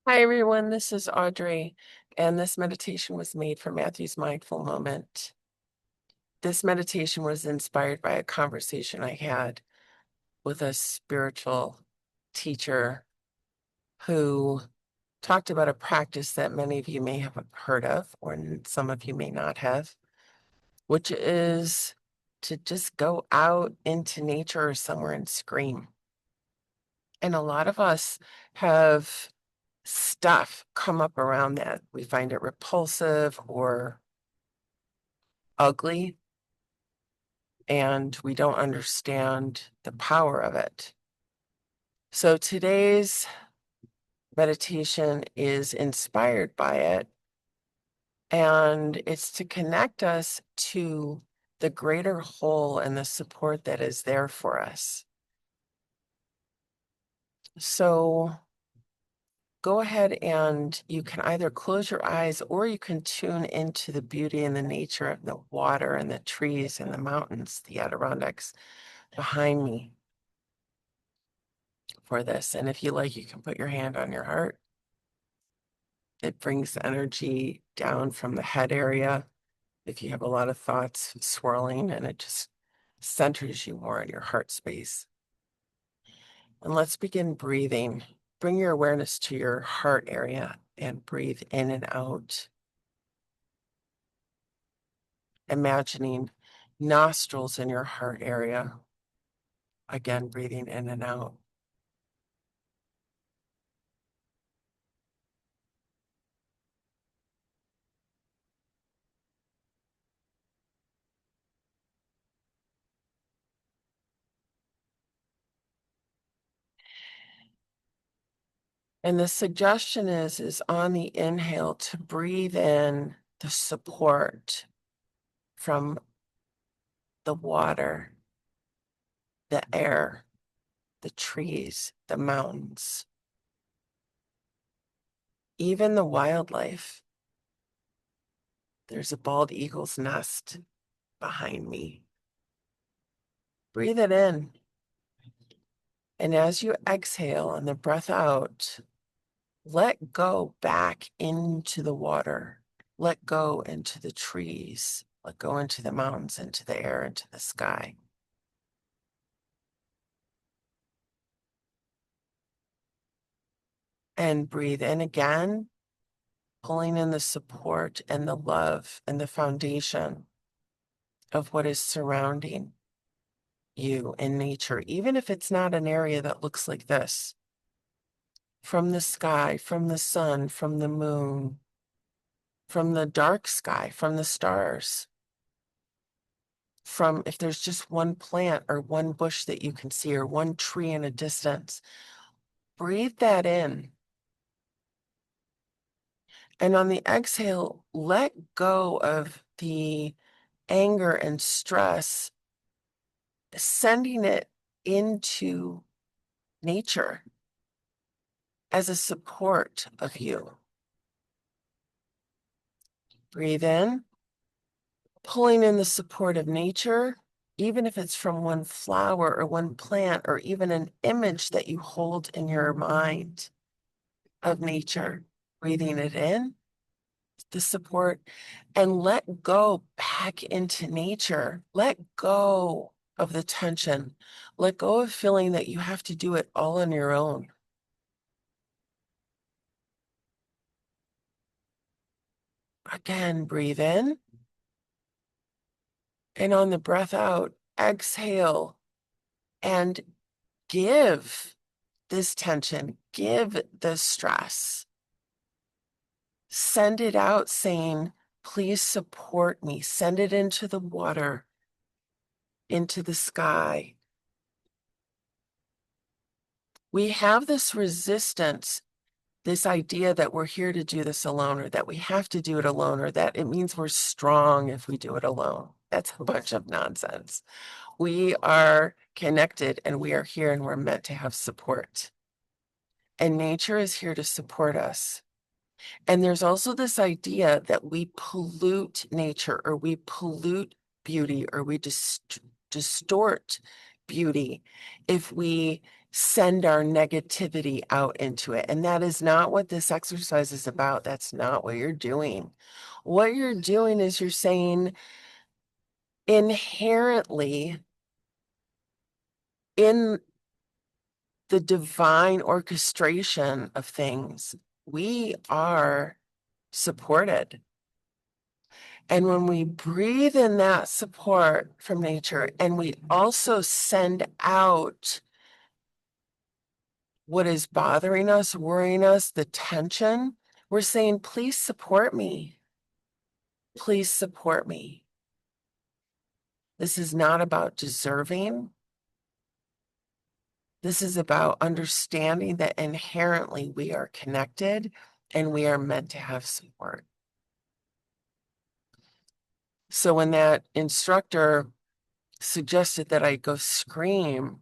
Hi, everyone. This is Audrey, and this meditation was made for Matthew's Mindful Moment. This meditation was inspired by a conversation I had with a spiritual teacher who talked about a practice that many of you may have heard of, or some of you may not have, which is to just go out into nature or somewhere and scream. And a lot of us have stuff come up around that. We find it repulsive or ugly, and we don't understand the power of it. So today's meditation is inspired by it, and it's to connect us to the greater whole and the support that is there for us. So go ahead and you can either close your eyes or you can tune into the beauty and the nature of the water and the trees and the mountains, the Adirondacks behind me for this. And if you like, you can put your hand on your heart. It brings energy down from the head area if you have a lot of thoughts swirling, and it just centers you more in your heart space. And let's begin breathing. Bring your awareness to your heart area and breathe in and out. Imagining nostrils in your heart area. Again, breathing in and out. And the suggestion is on the inhale to breathe in the support from the water, the air, the trees, the mountains, even the wildlife. There's a bald eagle's nest behind me. Breathe it in. And as you exhale on the breath out, let go back into the water. Let go into the trees. Let go into the mountains, into the air, into the sky. And breathe in again, pulling in the support and the love and the foundation of what is surrounding you in nature, even if it's not an area that looks like this. From the sky, from the sun, from the moon, from the dark sky, from the stars, from if there's just one plant or one bush that you can see or one tree in a distance, breathe that in. And on the exhale, let go of the anger and stress, sending it into nature as a support of you. Breathe in, pulling in the support of nature, even if it's from one flower or one plant or even an image that you hold in your mind of nature. Breathing it in, the support, and let go back into nature. Let go of the tension. Let go of feeling that you have to do it all on your own. Again, breathe in. And on the breath out, exhale and give this tension, give this stress. Send it out saying, please support me. Send it into the water, into the sky. We have this resistance, this idea that we're here to do this alone, or that we have to do it alone, or that it means we're strong if we do it alone. That's a bunch of nonsense. We are connected and we are here and we're meant to have support. And nature is here to support us. And there's also this idea that we pollute nature or we pollute beauty or we distort beauty if we send our negativity out into it. And that is not what this exercise is about. That's not what you're doing. What you're doing is you're saying inherently in the divine orchestration of things, we are supported. And when we breathe in that support from nature and we also send out what is bothering us, worrying us, the tension, we're saying, please support me. Please support me. This is not about deserving. This is about understanding that inherently we are connected and we are meant to have support. So when that instructor suggested that I go scream,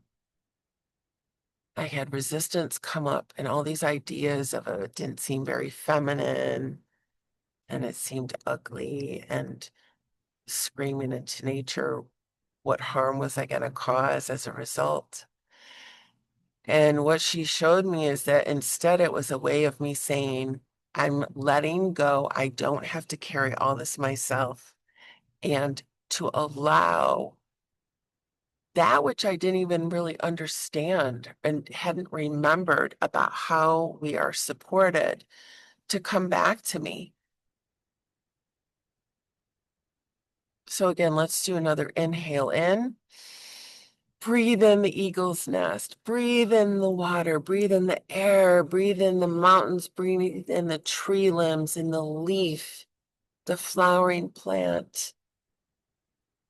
I had resistance come up and all these ideas of it didn't seem very feminine and it seemed ugly, and screaming into nature, what harm was I going to cause as a result? And what she showed me is that instead it was a way of me saying, I'm letting go. I don't have to carry all this myself, and to allow that which I didn't even really understand and hadn't remembered about how we are supported to come back to me. So again, let's do another inhale in. Breathe in the eagle's nest. Breathe in the water. Breathe in the air. Breathe in the mountains. Breathe in the tree limbs, in the leaf, the flowering plant.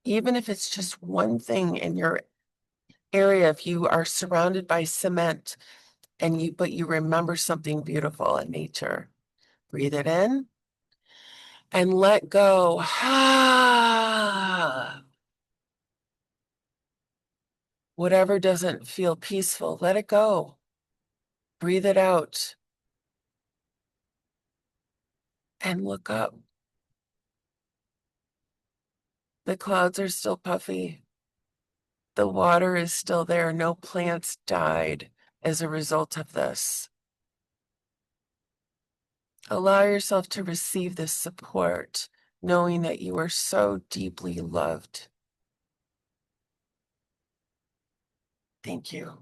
Even if it's just one thing in your area, if you are surrounded by cement but you remember something beautiful in nature, breathe it in and let go. Whatever doesn't feel peaceful, let it go. Breathe it out and look up. The clouds are still puffy. The water is still there. No plants died as a result of this. Allow yourself to receive this support, knowing that you are so deeply loved. Thank you.